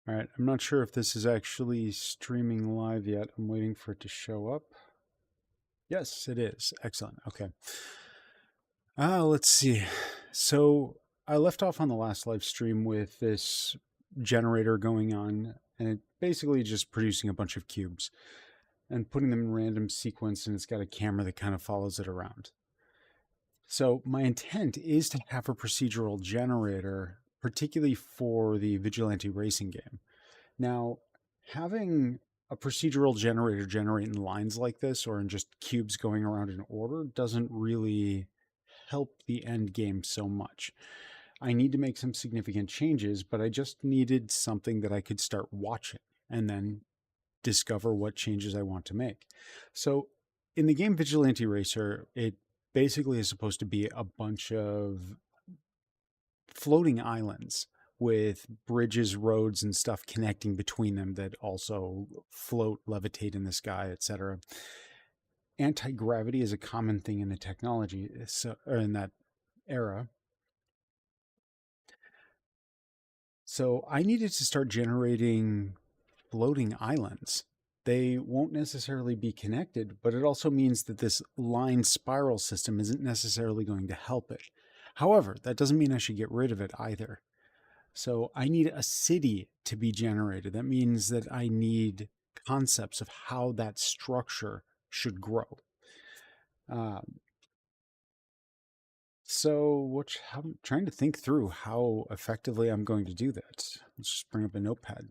All right, I'm not sure if this is actually streaming live yet. I'm waiting for it to show up. Yes, it is. Excellent. Okay. Let's see. So I left off on the last live stream with this generator going on, and it basically just producing a bunch of cubes and putting them in random sequence, and it's got a camera that kind of follows it around. So my intent is to have a procedural generator, particularly for the vigilante racing game. Now, having a procedural generator generating lines like this or in just cubes going around in order doesn't really help the end game so much. I need to make some significant changes, but I just needed something that I could start watching and then discover what changes I want to make. So in the game Vigilante Racer, it basically is supposed to be a bunch of floating islands with bridges, roads, and stuff connecting between them that also float, levitate in the sky, etc. Anti-gravity is a common thing in the technology, or in that era. So I needed to start generating floating islands. They won't necessarily be connected, but it also means that this line spiral system isn't necessarily going to help it. However, that doesn't mean I should get rid of it either. So I need a city to be generated. That means that I need concepts of how that structure should grow. I'm trying to think through how effectively I'm going to do that. Let's just bring up a notepad.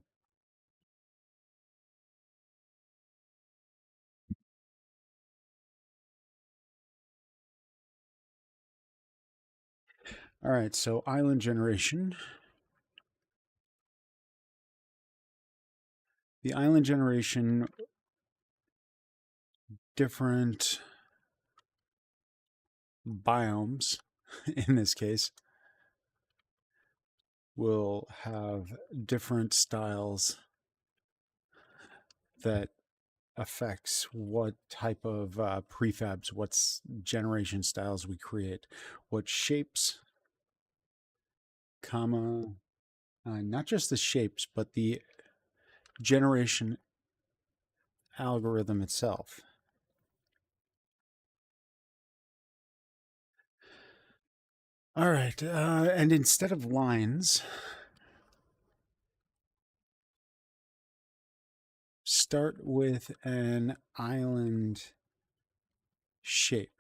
All right, so island generation. The island generation, different biomes in this case, will have different styles that affects what type of prefabs, what generation styles we create, what shapes, comma, not just the shapes, but the generation algorithm itself. All right, and instead of lines, start with an island shape.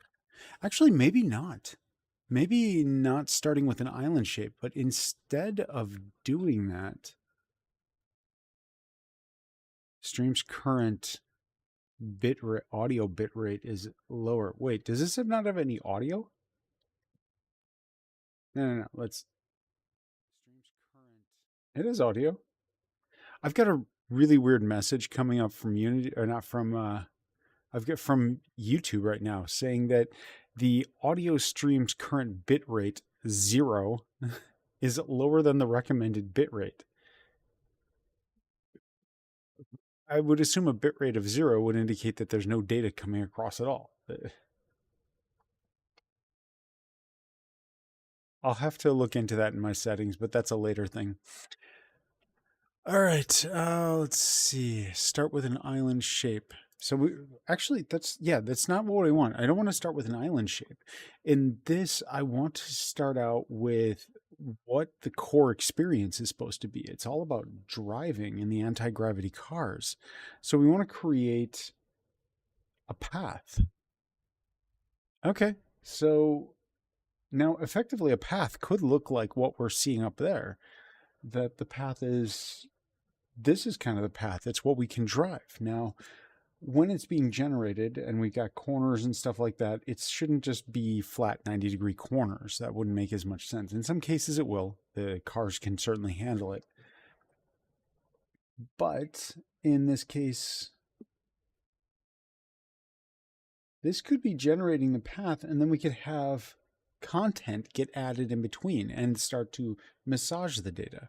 Actually, maybe not. Maybe not starting with an island shape, but instead of doing that, stream's current audio bit rate is lower. Wait, does this not have any audio? No. Let's stream's current. It is audio. I've got a really weird message coming up from Unity, or not from. I've got from YouTube right now saying that the audio stream's current bit rate 0 is lower than the recommended bit rate. I would assume a bit rate of 0 would indicate that there's no data coming across at all. I'll have to look into that in my settings, but that's a later thing. All right, let's see. Start with an island shape. So that's not what I want. I don't want to start with an island shape. In this, I want to start out with what the core experience is supposed to be. It's all about driving in the anti-gravity cars. So we want to create a path. Okay, so now effectively a path could look like what we're seeing up there. That the path is, this is kind of the path. It's what we can drive. Now, when it's being generated and we got corners and stuff like that, it shouldn't just be flat 90-degree corners. That wouldn't make as much sense. In some cases it will. The cars can certainly handle it. But in this case, this could be generating the path, and then we could have content get added in between and start to massage the data.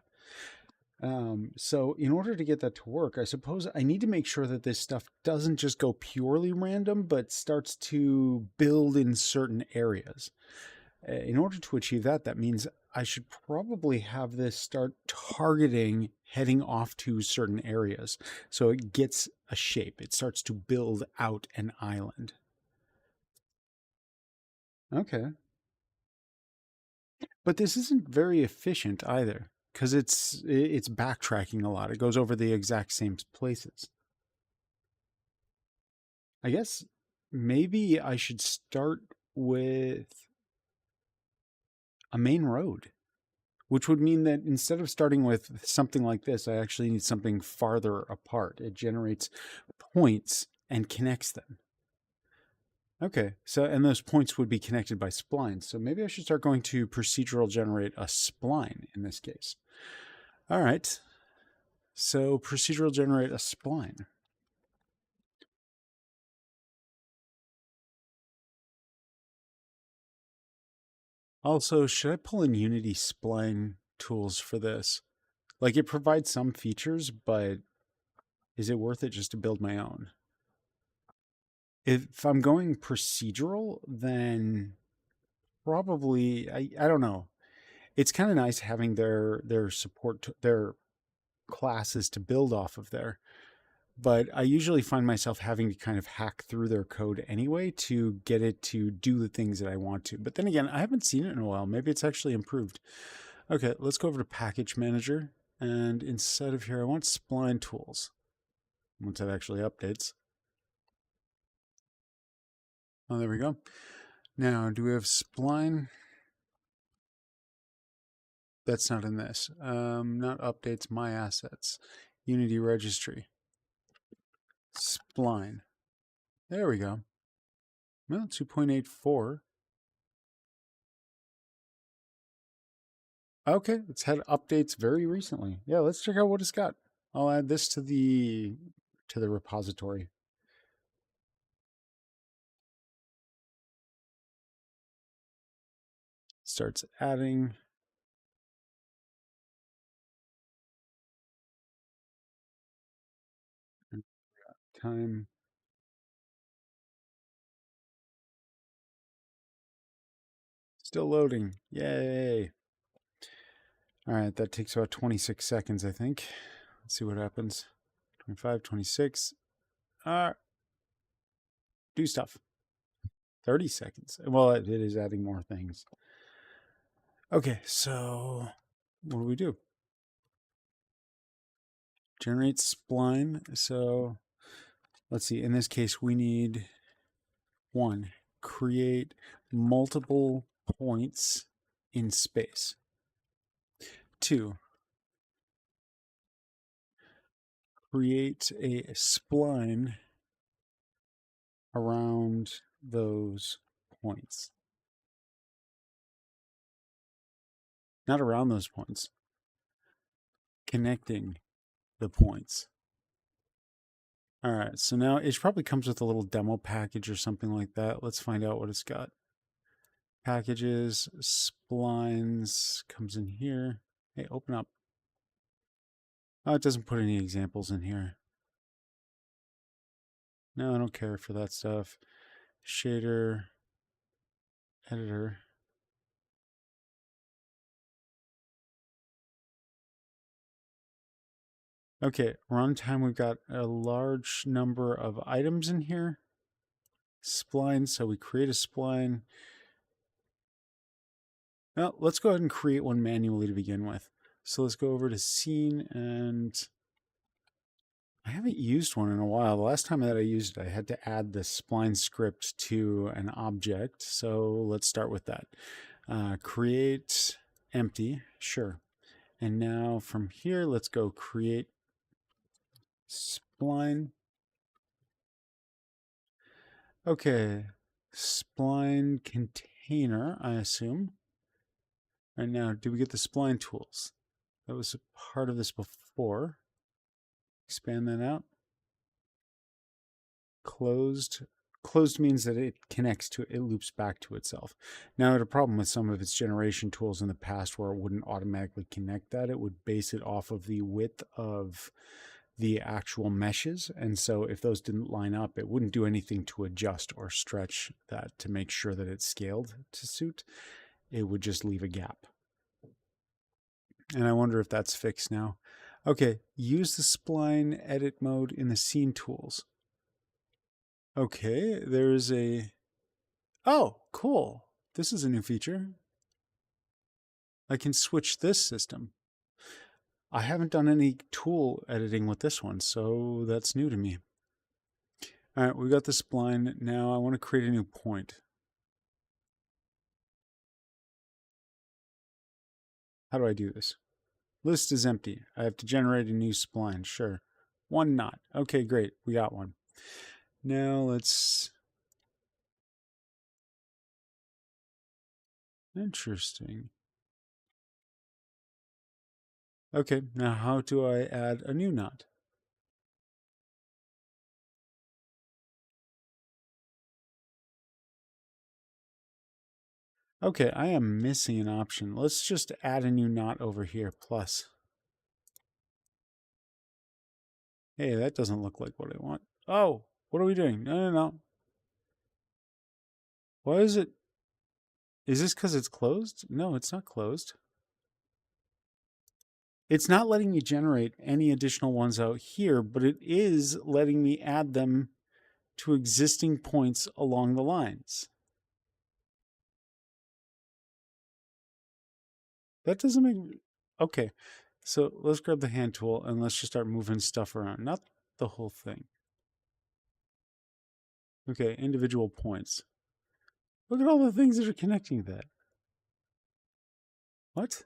So in order to get that to work, I suppose I need to make sure that this stuff doesn't just go purely random, but starts to build in certain areas. In order to achieve that, that means I should probably have this start targeting heading off to certain areas. So it gets a shape. It starts to build out an island. Okay. But this isn't very efficient either because it's backtracking a lot. It goes over the exact same places. I guess maybe I should start with a main road, which would mean that instead of starting with something like this, I actually need something farther apart. It generates points and connects them. Okay, so and those points would be connected by splines. So maybe I should start going to procedural generate a spline in this case. All right, so procedural generate a spline. Also, should I pull in Unity spline tools for this? Like it provides some features, but is it worth it just to build my own? If I'm going procedural, then probably I don't know. It's kind of nice having their support their classes to build off of there. But I usually find myself having to kind of hack through their code anyway to get it to do the things that I want to. But then again, I haven't seen it in a while. Maybe it's actually improved. Okay, let's go over to Package Manager. And inside of here, I want Spline Tools. Once that actually updates. Oh, there we go. Now, do we have Spline? That's not in this. Not updates, my assets. Unity registry. Spline. There we go. Well, 2.84. Okay, it's had updates very recently. Yeah, let's check out what it's got. I'll add this to the repository. Starts adding. Time. Still loading. Yay. All right, that takes about 26 seconds, I think. Let's see what happens. 25, 26. Do stuff. 30 seconds. Well, it is adding more things. Okay, so what do we do? Generate spline. So let's see. In this case, we need one, create multiple points in space. Two, create a spline around those points. Not around those points, connecting the points. All right, so now it probably comes with a little demo package or something like that. Let's find out what it's got. Packages, splines, comes in here. Hey, open up. Oh, it doesn't put any examples in here. No, I don't care for that stuff. Shader, editor. Okay, runtime, we've got a large number of items in here. Spline, so we create a spline. Well, let's go ahead and create one manually to begin with. So let's go over to scene, and I haven't used one in a while. The last time that I used it, I had to add the spline script to an object. So let's start with that. Create empty, sure. And now from here, let's go create spline. Okay, spline container, I assume. And now, do we get the spline tools? That was a part of this before. Expand that out. Closed. Closed means that it connects to it loops back to itself. Now, I had a problem with some of its generation tools in the past where it wouldn't automatically connect that. It would base it off of the width of the actual meshes. And so if those didn't line up, it wouldn't do anything to adjust or stretch that to make sure that it scaled to suit. It would just leave a gap. And I wonder if that's fixed now. Okay, use the spline edit mode in the scene tools. Okay, there's a... Oh, cool. This is a new feature. I can switch this system. I haven't done any tool editing with this one, so that's new to me. All right, we got the spline. Now I want to create a new point. How do I do this? List is empty. I have to generate a new spline. Sure. One knot. Okay, great. We got one. Now let's... Interesting. Okay, now how do I add a new knot? Okay, I am missing an option. Let's just add a new knot over here, plus. Hey, that doesn't look like what I want. Oh, what are we doing? No. Why is it? Is this because it's closed? No, it's not closed. It's not letting me generate any additional ones out here, but it is letting me add them to existing points along the lines. That doesn't make... Okay, so let's grab the hand tool and let's just start moving stuff around. Not the whole thing. Okay, individual points. Look at all the things that are connecting that. What?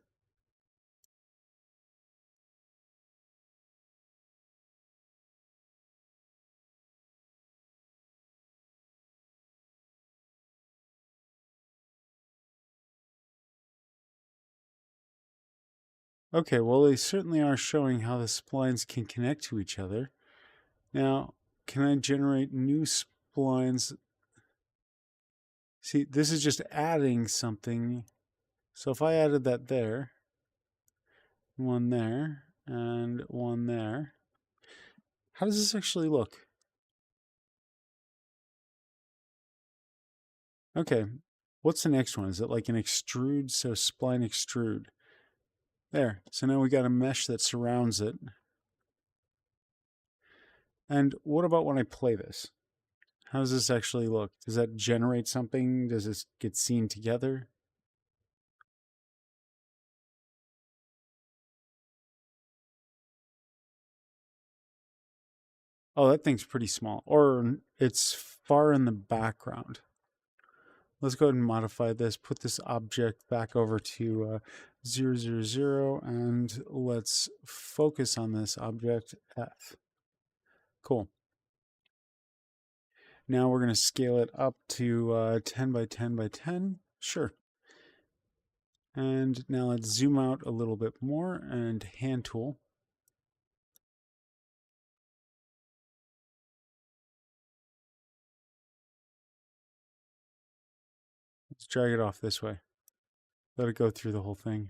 Okay, well, they certainly are showing how the splines can connect to each other. Now, can I generate new splines? See, this is just adding something. So if I added that there, one there, and one there, how does this actually look? Okay, what's the next one? Is it like an extrude? So spline extrude. There, so now we got a mesh that surrounds it. And what about when I play this? How does this actually look? Does that generate something? Does this get seen together? Oh, that thing's pretty small. Or it's far in the background. Let's go ahead and modify this. Put this object back over to 0, 0, 0, and let's focus on this object F. Cool. Now we're going to scale it up to 10 by 10 by 10. Sure. And now let's zoom out a little bit more and hand tool. Let's drag it off this way. Let it go through the whole thing.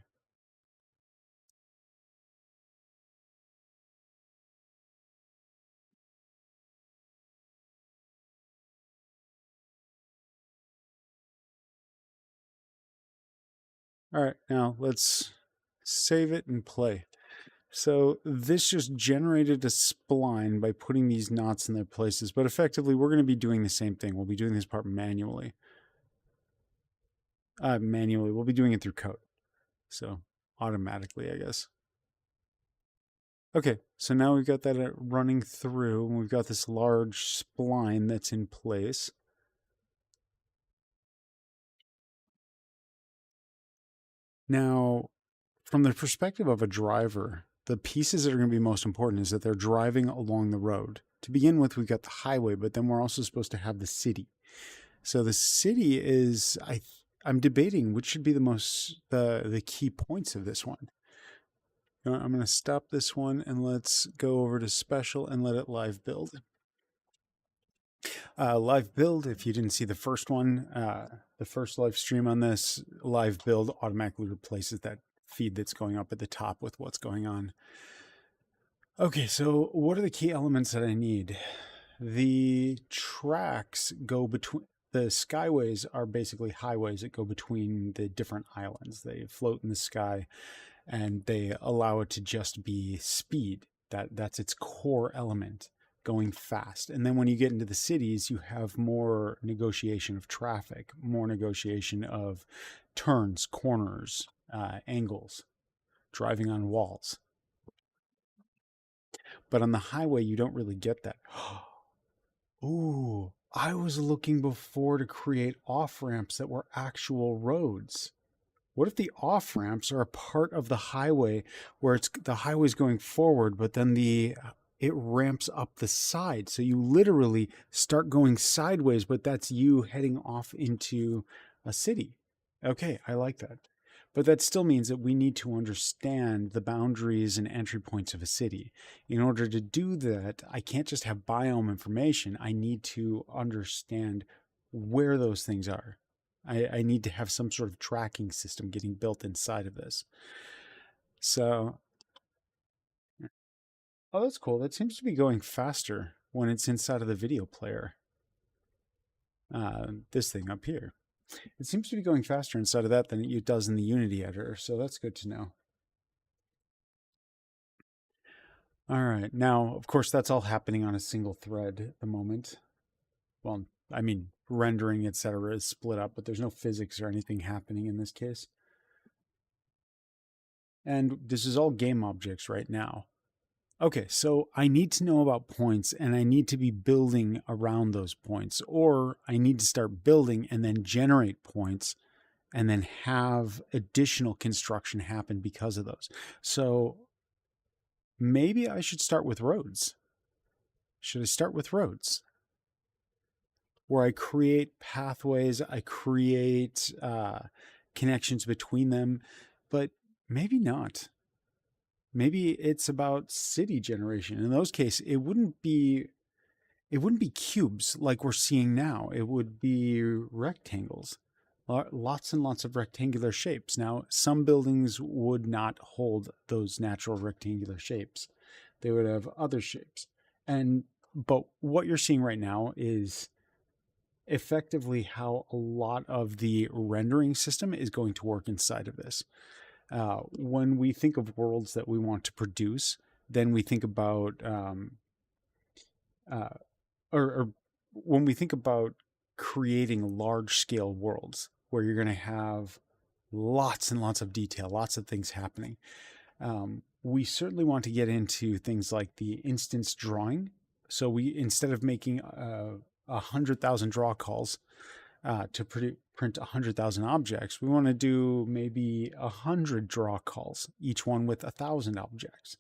All right, now let's save it and play. So this just generated a spline by putting these knots in their places, but effectively we're going to be doing the same thing. We'll be doing this part manually. We'll be doing it through code. So automatically, I guess. Okay, so now we've got that running through, and we've got this large spline that's in place. Now, from the perspective of a driver, the pieces that are going to be most important is that they're driving along the road. To begin with, we've got the highway, but then we're also supposed to have the city. So the city is, I'm debating which should be the key points of this one. You know, I'm going to stop this one and let's go over to special and let it live build. Live build, if you didn't see the first one, the first live stream on this, live build automatically replaces that feed that's going up at the top with what's going on. Okay, so what are the key elements that I need? The tracks go between, the skyways are basically highways that go between the different islands. They float in the sky. and they allow it to just be speed. That's its core element, going fast. And then when you get into the cities, you have more negotiation of traffic, more negotiation of turns, corners, angles, driving on walls. But on the highway, you don't really get that. Ooh, I was looking before to create off ramps that were actual roads. What if the off ramps are a part of the highway where it's the highway's going forward, but then the it ramps up the side. So you literally start going sideways, but that's you heading off into a city. Okay, I like that. But that still means that we need to understand the boundaries and entry points of a city. In order to do that, I can't just have biome information. I need to understand where those things are. I need to have some sort of tracking system getting built inside of this. So, oh, that's cool. That seems to be going faster when it's inside of the video player. This thing up here. It seems to be going faster inside of that than it does in the Unity editor. So that's good to know. All right. Now, of course, that's all happening on a single thread at the moment. Well, I mean, rendering, etc., is split up, but there's no physics or anything happening in this case. And this is all game objects right now. Okay, so I need to know about points and I need to be building around those points, or I need to start building and then generate points and then have additional construction happen because of those. So maybe I should start with roads. Should I start with roads? Where I create pathways, I create connections between them, but maybe not. Maybe it's about city generation. In those cases, it wouldn't be cubes like we're seeing now. It would be rectangles, lots and lots of rectangular shapes. Now, some buildings would not hold those natural rectangular shapes. They would have other shapes. But what you're seeing right now is effectively how a lot of the rendering system is going to work inside of this. When we think of worlds that we want to produce, then we think about uh, or when we think about creating large scale worlds where you're going to have lots and lots of detail, lots of things happening. We certainly want to get into things like the instance drawing. So we, instead of making 100,000 draw calls to print 100,000 objects, we want to do maybe 100 draw calls, each one with 1,000 objects.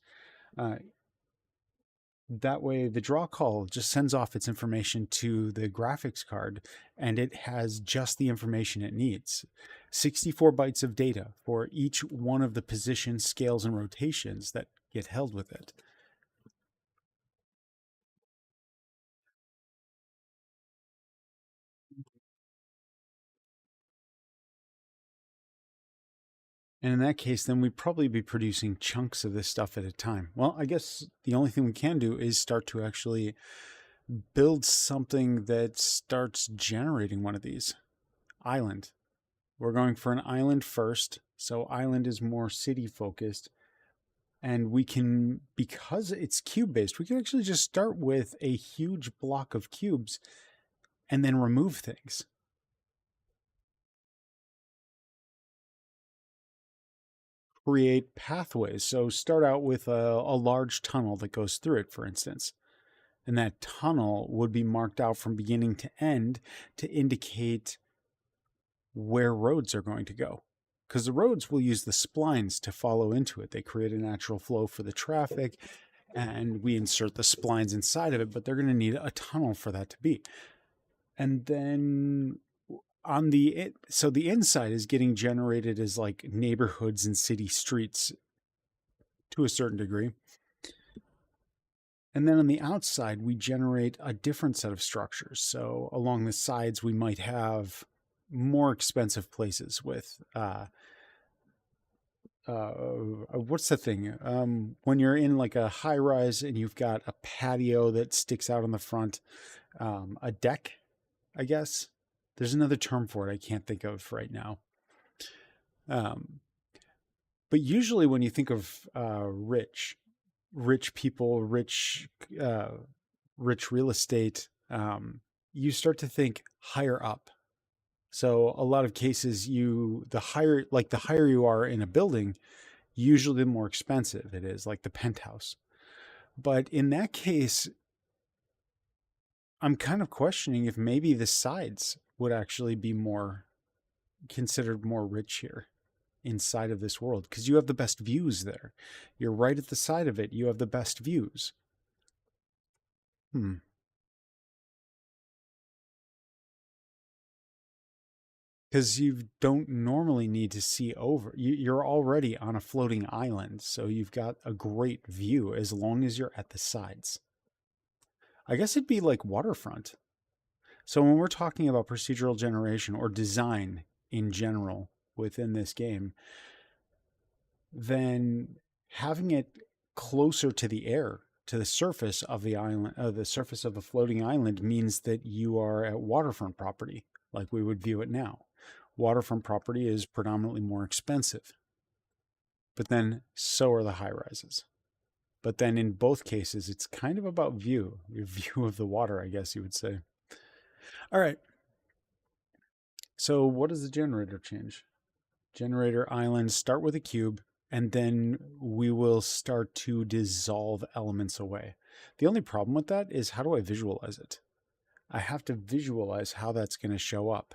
That way the draw call just sends off its information to the graphics card and it has just the information it needs. 64 bytes of data for each one of the positions, scales, and rotations that get held with it. And in that case, then we'd probably be producing chunks of this stuff at a time. Well, I guess the only thing we can do is start to actually build something that starts generating one of these. Island. We're going for an island first. So island is more city focused. And we can, because it's cube based, we can actually just start with a huge block of cubes and then remove things. Create pathways. So start out with a large tunnel that goes through it, for instance. And that tunnel would be marked out from beginning to end to indicate where roads are going to go. Because the roads will use the splines to follow into it. They create a natural flow for the traffic, and we insert the splines inside of it, but they're going to need a tunnel for that to be. And then on the so the inside is getting generated as like neighborhoods and city streets to a certain degree. And then on the outside, we generate a different set of structures. So along the sides, we might have more expensive places with what's the thing? When you're in like a high rise and you've got a patio that sticks out on the front, a deck, I guess. There's another term for it I can't think of right now. Um, But usually, when you think of rich people, uh, rich real estate, you start to think higher up. So a lot of cases, the higher you are in a building, usually the more expensive it is, like the penthouse. But in that case, I'm kind of questioning if maybe the sides would actually be more considered more rich here inside of this world because you have the best views there. You're right at the side of it. You have the best views. Hmm. Because you don't normally need to see over. You're already on a floating island, so you've got a great view as long as you're at the sides. I guess it'd be like waterfront. So when we're talking about procedural generation or design in general within this game, then having it closer to the air, to the surface of the island, the surface of the floating island means that you are at waterfront property, like we would view it now. Waterfront property is predominantly more expensive, but then so are the high rises. But then in both cases, it's kind of about view, your view of the water, I guess you would say. All right. So what does the generator change? Generator islands start with a cube, and then we will start to dissolve elements away. The only problem with that is how do I visualize it? I have to visualize how that's going to show up.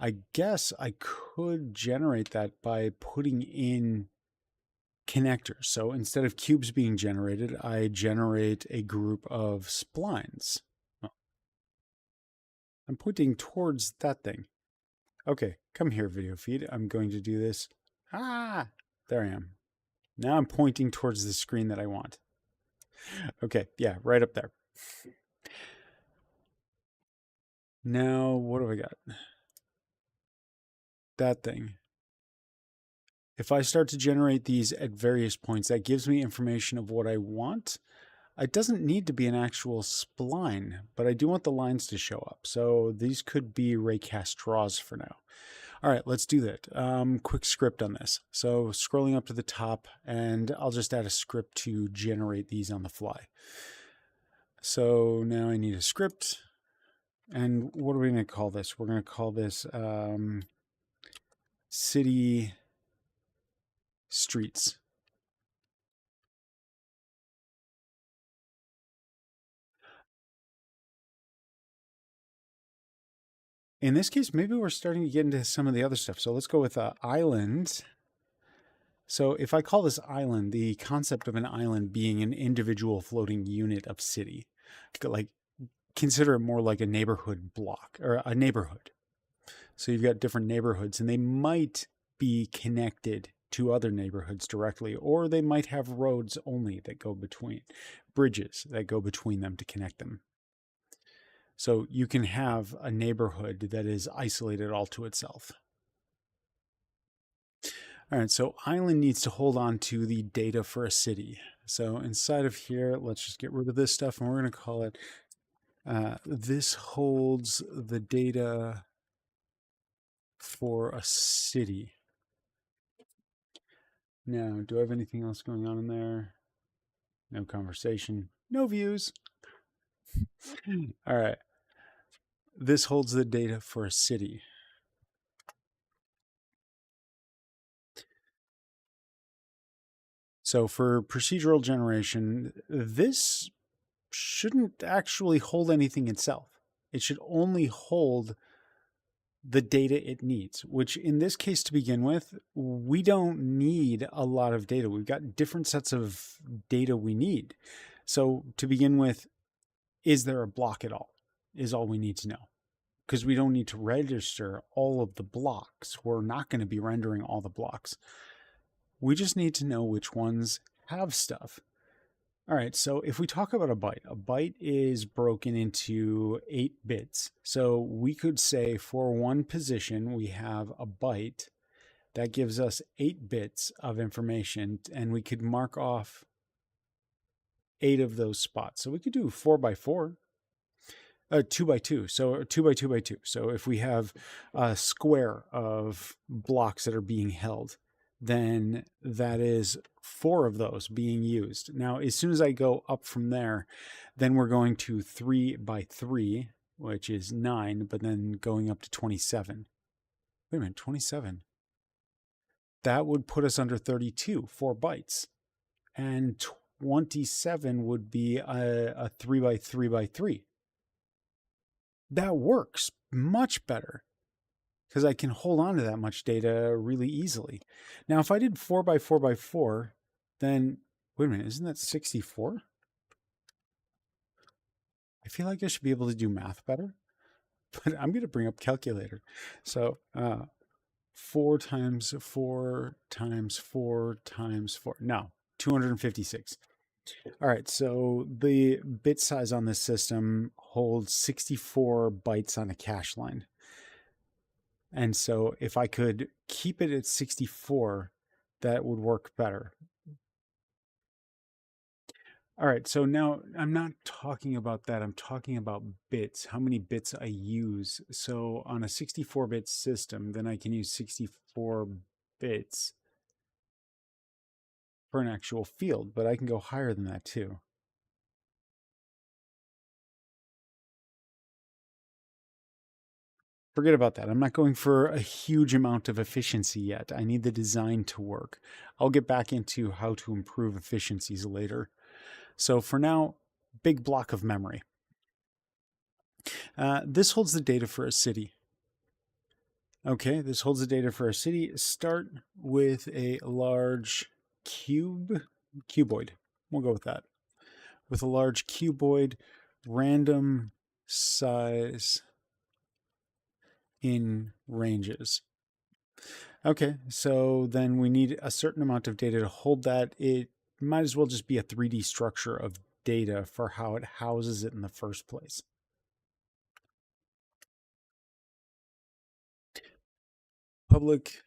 I guess I could generate that by putting in connectors. So instead of cubes being generated, I generate a group of splines. I'm pointing towards that thing. Okay, come here, video feed. I'm going to do this. Ah, there I am. Now I'm pointing towards the screen that I want. Okay, yeah, right up there. Now, what do I got? That thing. If I start to generate these at various points, that gives me information of what I want. It doesn't need to be an actual spline, but I do want the lines to show up. So these could be raycast draws for now. All right, let's do that. Quick script on this. So scrolling up to the top, and I'll just add a script to generate these on the fly. So now I need a script. And what are we going to call this? We're going to call this city streets. In this case, maybe we're starting to get into some of the other stuff. So let's go with island. So if I call this island, the concept of an island being an individual floating unit of city, like consider it more like a neighborhood block or a neighborhood. So you've got different neighborhoods and they might be connected to other neighborhoods directly, or they might have roads only that go between, bridges that go between them to connect them. So you can have a neighborhood that is isolated all to itself. All right, so island needs to hold on to the data for a city. So inside of here, let's just get rid of this stuff and we're going to call it this holds the data for a city. Now, do I have anything else going on in there? No conversation, no views. All right. This holds the data for a city. So for procedural generation, this shouldn't actually hold anything itself. It should only hold the data it needs, which in this case to begin with, we don't need a lot of data. We've got different sets of data we need. So to begin with, is there a block at all? Is all we need to know. Because we don't need to register all of the blocks. We're not going to be rendering all the blocks. We just need to know which ones have stuff. All right, so if we talk about a byte is broken into 8 bits. So we could say for one position, we have a byte that gives us 8 bits of information, and we could mark off 8 of those spots. So we could do 4 by 4. 2 by 2. So 2 by 2 by 2. So if we have a square of blocks that are being held, then that is 4 of those being used. Now, as soon as I go up from there, then we're going to 3 by 3, which is 9, but then going up to 27. Wait a minute, 27. That would put us under 32, 4 bytes. And 27 would be a 3 by 3 by 3. That works much better because I can hold on to that much data really easily. Now, if I did 4 by 4 by 4, then wait a minute, isn't that 64? I feel like I should be able to do math better, but I'm going to bring up calculator. So 4 times 4 times 4 times 4. No, 256. All right, so the bit size on this system holds 64 bytes on a cache line. And so if I could keep it at 64, that would work better. All right, so now I'm not talking about that. I'm talking about bits, how many bits I use. So on a 64-bit system, then I can use 64 bits for an actual field, but I can go higher than that too. Forget about that. I'm not going for a huge amount of efficiency yet. I need the design to work. I'll get back into how to improve efficiencies later. So for now, big block of memory. This holds the data for a city. Okay, this holds the data for a city. Start with a large cuboid. We'll go with that. With a large cuboid, random size in ranges. Okay, so then we need a certain amount of data to hold that. It might as well just be a 3D structure of data for how it houses it in the first place. Public.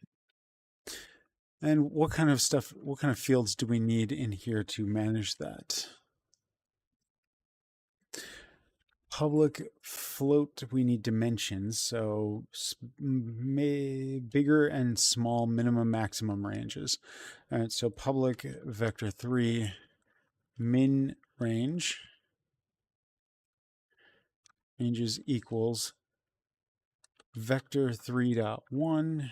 And what kind of stuff, what kind of fields do we need in here to manage that? Public float, we need dimensions. So bigger and small minimum maximum ranges. All right, so public vector 3 min ranges equals vector 3.1.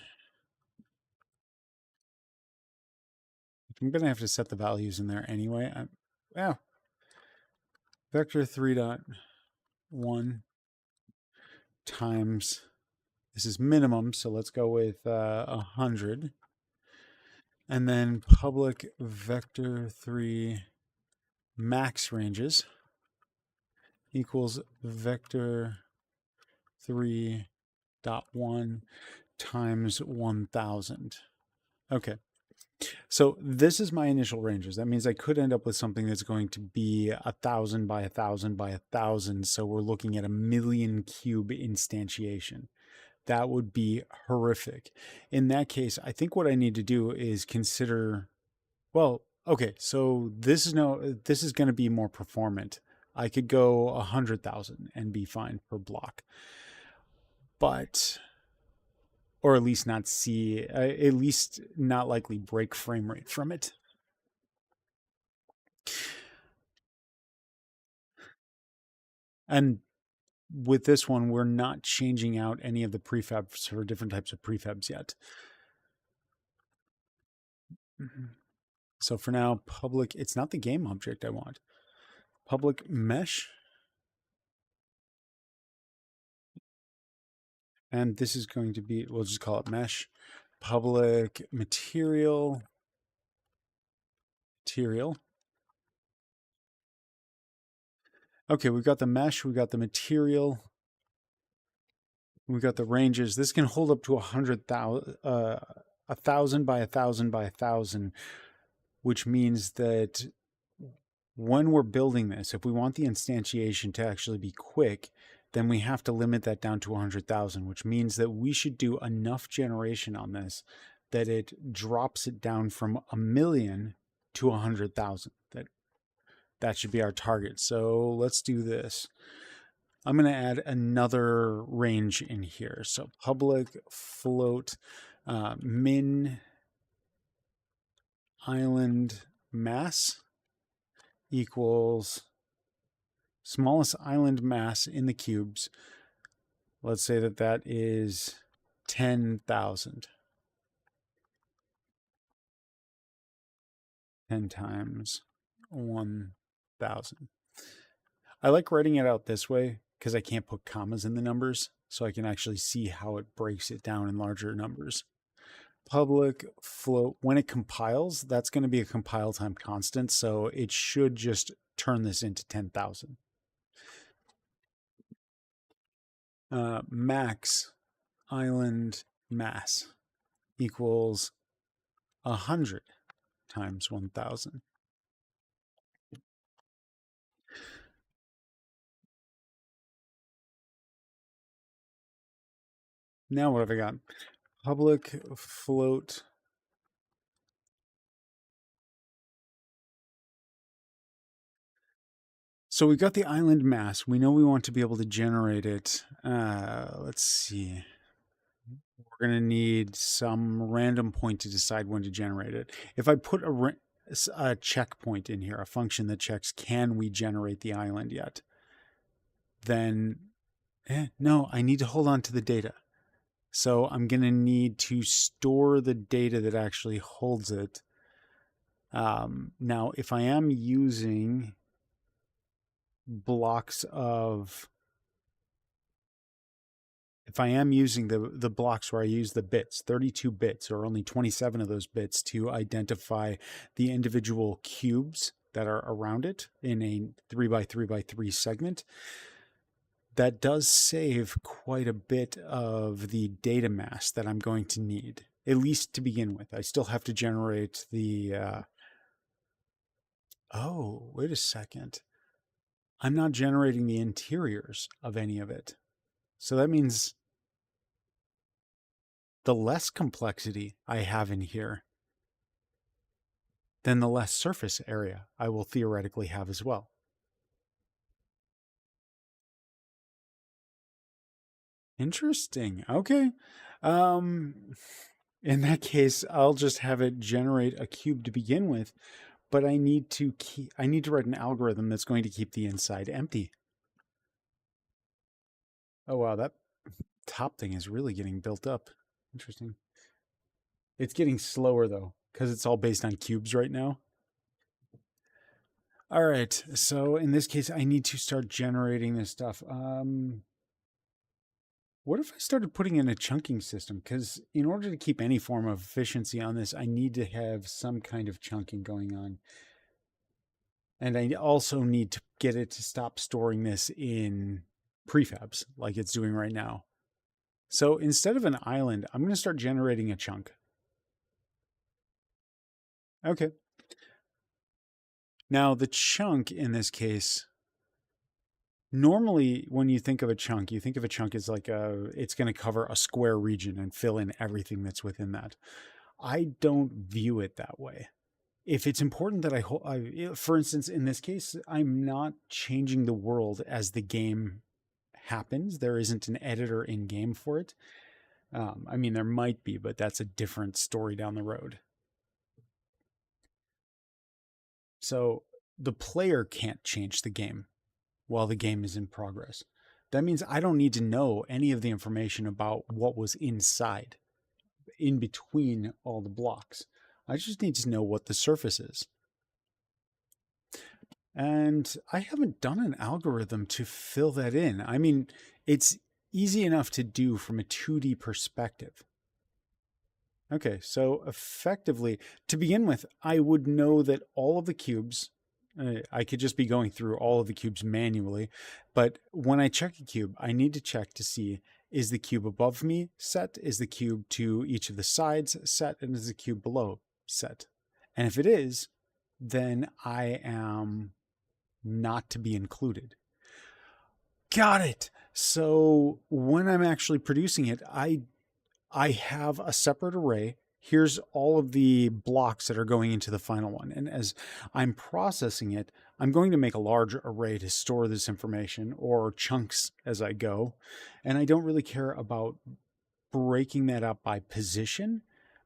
I'm going to have to set the values in there anyway. Vector 3.1 times, this is minimum, so let's go with 100. And then public vector 3 max ranges equals vector 3.1 times 1000. Okay. So this is my initial ranges. That means I could end up with something that's going to be 1,000 by 1,000 by 1,000. So we're looking at a 1,000,000 cube instantiation. That would be horrific. In that case, I think what I need to do is consider, well, okay, so this is going to be more performant. I could go 100,000 and be fine per block. But or at least not see, at least not likely break frame rate from it. And with this one, we're not changing out any of the prefabs for different types of prefabs yet. So for now, public, it's not the game object I want. Public mesh. And this is going to be, we'll just call it mesh. Public material. Okay, we've got the mesh, we've got the material, we've got the ranges. This can hold up to 100,000, 1,000 by 1,000 by 1,000, which means that when we're building this, if we want the instantiation to actually be quick, then we have to limit that down to 100,000, which means that we should do enough generation on this that it drops it down from 1,000,000 to 100,000. That should be our target. So let's do this. I'm going to add another range in here. So public float min island mass equals smallest island mass in the cubes. Let's say that that is 10,000. 10 times 1,000. I like writing it out this way because I can't put commas in the numbers, so I can actually see how it breaks it down in larger numbers. Public float, when it compiles, that's going to be a compile time constant, so it should just turn this into 10,000. Max island mass equals 100 times 1,000. Now what have I got? Public float. So we've got the island mass. We know we want to be able to generate it. Let's see. We're going to need some random point to decide when to generate it. If I put a checkpoint in here, a function that checks, can we generate the island yet? Then, no, I need to hold on to the data. So I'm going to need to store the data that actually holds it. Now, if I am using blocks of, if I am using the blocks where I use the bits, 32 bits or only 27 of those bits to identify the individual cubes that are around it in a 3x3x3 segment, that does save quite a bit of the data mass that I'm going to need, at least to begin with. I still have to generate the, oh, wait a second. I'm not generating the interiors of any of it. So that means the less complexity I have in here, then the less surface area I will theoretically have as well. Interesting. Okay. In that case, I'll just have it generate a cube to begin with, but I need to write an algorithm that's going to keep the inside empty. Oh wow, that top thing is really getting built up. Interesting. It's getting slower though, because it's all based on cubes right now. All right, so in this case, I need to start generating this stuff. What if I started putting in a chunking system? Because in order to keep any form of efficiency on this, I need to have some kind of chunking going on. And I also need to get it to stop storing this in prefabs like it's doing right now. So instead of an island, I'm going to start generating a chunk. Okay. Now the chunk in this case, normally when you think of a chunk, you think of a chunk as like it's going to cover a square region and fill in everything that's within that. I don't view it that way. If it's important that for instance, in this case, I'm not changing the world as the game happens. There isn't an editor in game for it. I mean, there might be, but that's a different story down the road. So the player can't change the game while the game is in progress. That means I don't need to know any of the information about what was inside, in between all the blocks. I just need to know what the surface is. And I haven't done an algorithm to fill that in. I mean, it's easy enough to do from a 2D perspective. Okay, so effectively, to begin with, I would know that all of the cubes, I could just be going through all of the cubes manually, but when I check a cube, I need to check to see, is the cube above me set? Is the cube to each of the sides set? And is the cube below set? And if it is, then I am not to be included. Got it. So when I'm actually producing it, I have a separate array. Here's all of the blocks that are going into the final one. And as I'm processing it, I'm going to make a large array to store this information, or chunks as I go. And I don't really care about breaking that up by position.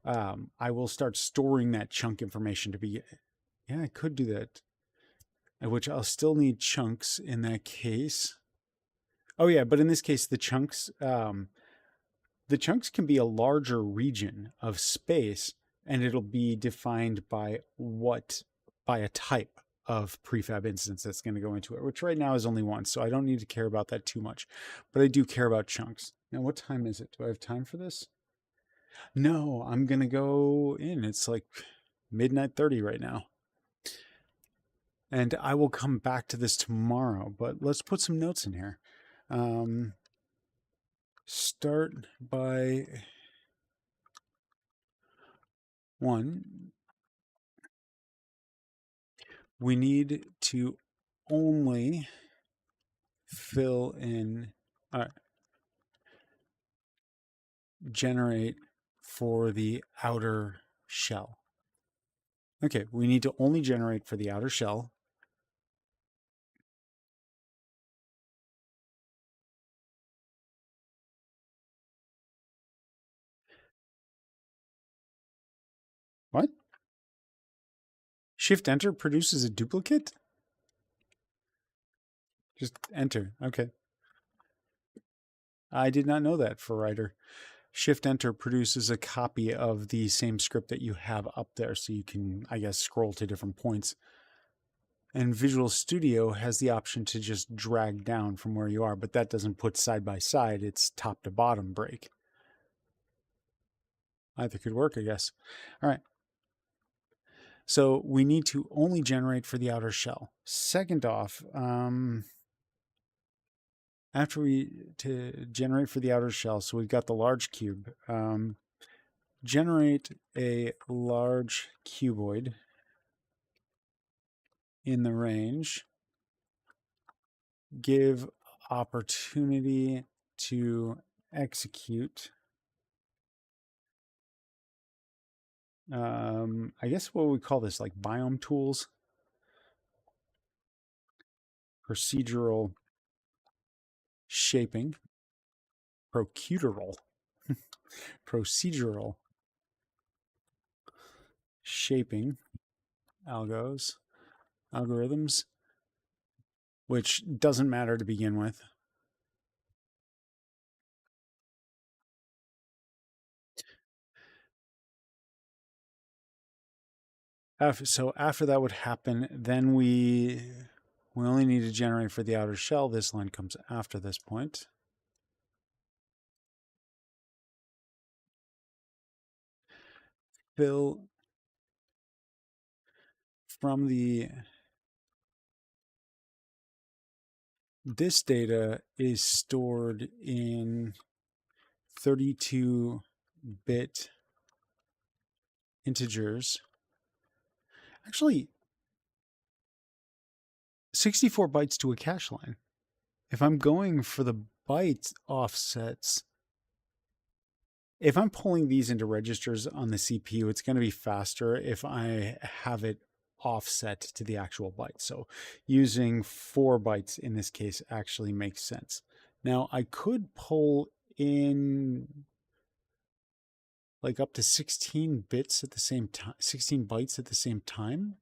I will start storing that chunk information to be, yeah, I could do that, which I'll still need chunks in that case. Oh yeah, but in this case, the chunks can be a larger region of space, and it'll be defined by a type of prefab instance that's going to go into it, which right now is only one, so I don't need to care about that too much. But I do care about chunks. Now, what time is it? Do I have time for this? No, I'm going to go in. It's like midnight 30 right now. And I will come back to this tomorrow, but let's put some notes in here. Start by one. We need to only fill in, generate for the outer shell. Okay, we need to only generate for the outer shell. What? Shift enter produces a duplicate? Just enter. Okay. I did not know that for writer. Shift enter produces a copy of the same script that you have up there, so you can, I guess, scroll to different points. And Visual Studio has the option to just drag down from where you are, but that doesn't put side by side, it's top to bottom break. Either could work, I guess. All right. So we need to only generate for the outer shell. Second off, after to generate for the outer shell, so we've got the large cube, generate a large cuboid in the range, give opportunity to execute. I guess what we call this, like biome tools, procedural shaping, procedural shaping algorithms, which doesn't matter to begin with. So after that would happen, then we only need to generate for the outer shell. This line comes after this point. Fill from this data is stored in 32-bit integers. Actually, 64 bytes to a cache line. If I'm going for the byte offsets, if I'm pulling these into registers on the CPU, it's going to be faster if I have it offset to the actual byte. So using 4 bytes in this case actually makes sense. Now I could pull in like up to 16 bits at the same time, 16 bytes at the same time,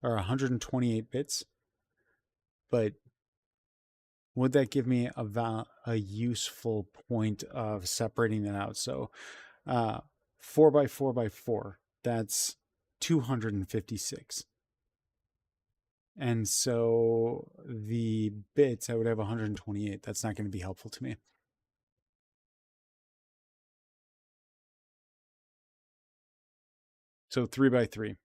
or 128 bits. But would that give me a useful point of separating that out? So 4 by 4 by 4, that's 256. And so the bits, I would have 128. That's not going to be helpful to me. So 3 by 3.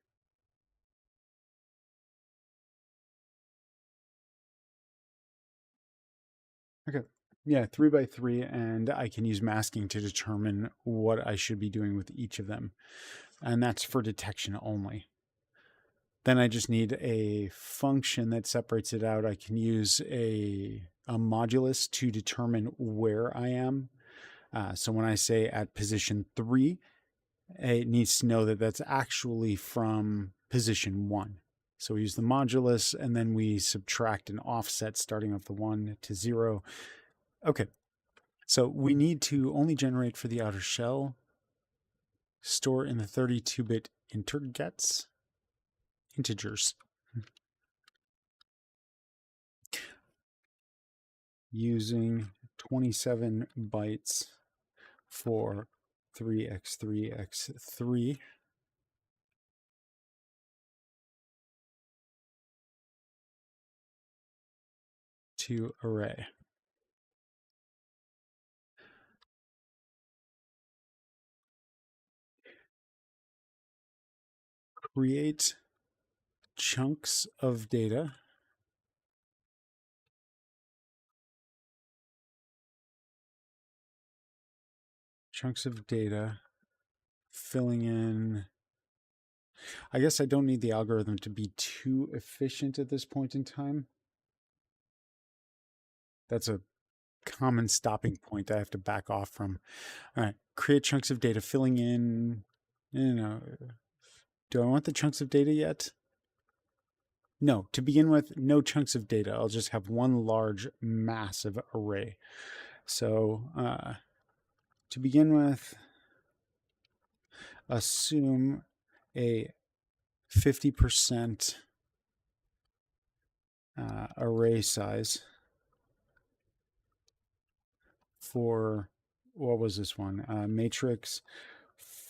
Okay. Yeah, 3 by 3, and I can use masking to determine what I should be doing with each of them. And that's for detection only. Then I just need a function that separates it out. I can use a modulus to determine where I am. So when I say at position 3, it needs to know that that's actually from position 1. So we use the modulus, and then we subtract an offset starting off the 1 to 0. Okay, so we need to only generate for the outer shell. store in the 32-bit integers. Using 27 bytes for 3x3x3 to array. Create chunks of data filling in. I guess I don't need the algorithm to be too efficient at this point in time. That's a common stopping point I have to back off from. All right, create chunks of data filling in, do I want the chunks of data yet? No, to begin with, no chunks of data. I'll just have one large massive array. So to begin with, assume a 50% array size for, what was this one? Matrix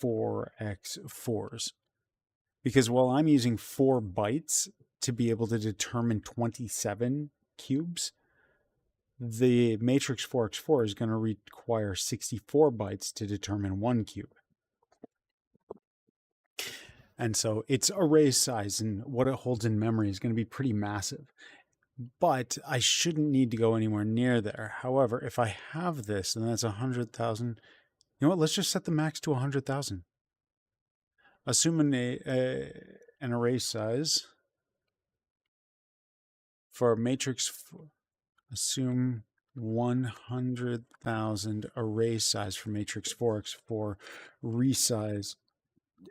4x4s. Because while I'm using 4 bytes to be able to determine 27 cubes, the matrix 4x4 is going to require 64 bytes to determine 1 cube. And so its array size and what it holds in memory is going to be pretty massive. But I shouldn't need to go anywhere near there. However, if I have this, and that's 100,000, you know what? Let's just set the max to 100,000. Assume an array size for matrix, assume 100,000 array size for matrix 4x4 resize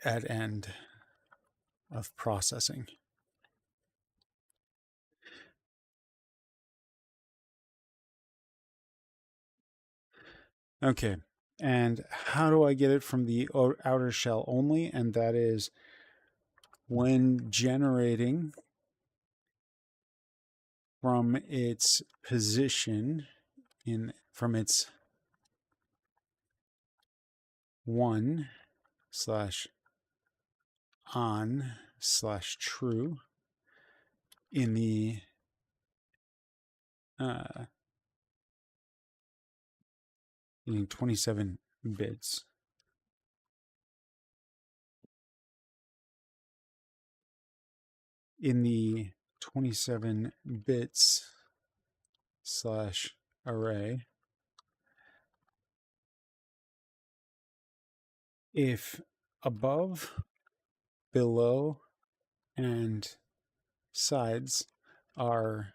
at end of processing. Okay, and how do I get it from the outer shell only? And that is when generating from its position from its 1/on/true in the in 27 bits. In the 27 bits / array, if above, below, and sides are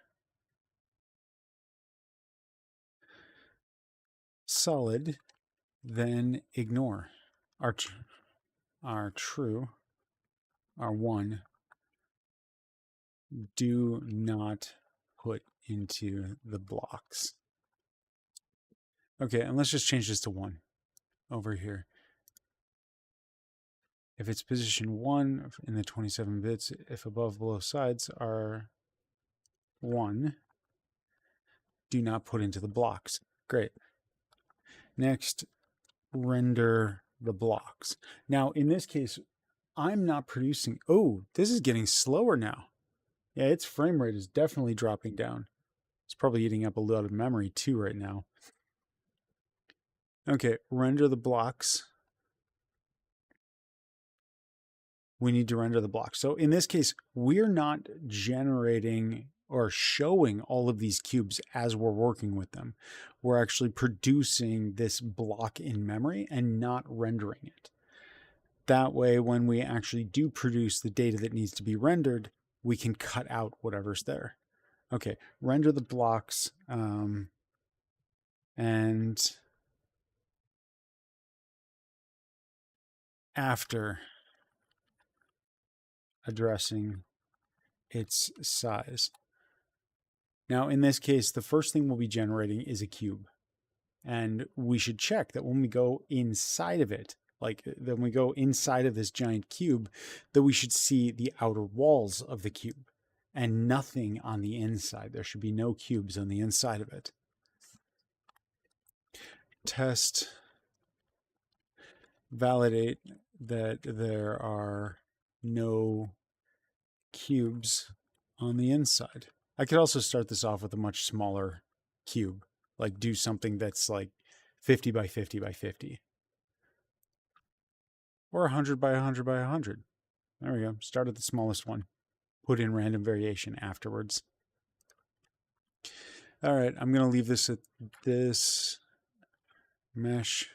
solid, then ignore. Are true, are 1, do not put into the blocks. Okay, and let's just change this to 1 over here. If it's position 1 in the 27 bits, if above, below, sides are 1, do not put into the blocks. Great. Next, render the blocks. Now, in this case, I'm not producing. Oh, this is getting slower now. Yeah, its frame rate is definitely dropping down. It's probably eating up a lot of memory too right now. Okay, render the blocks. We need to render the blocks. So in this case, we're not generating or showing all of these cubes as we're working with them. We're actually producing this block in memory and not rendering it. That way, when we actually do produce the data that needs to be rendered, we can cut out whatever's there. Okay, render the blocks, and after addressing its size. Now, in this case, the first thing we'll be generating is a cube. And we should check that when we go inside of it, like then we go inside of this giant cube, that we should see the outer walls of the cube and nothing on the inside. There should be no cubes on the inside of it. Test, validate that there are no cubes on the inside. I could also start this off with a much smaller cube, like do something that's like 50 by 50 by 50. Or 100 by 100 by 100. There we go. Start at the smallest one. Put in random variation afterwards. All right, I'm going to leave this at this mesh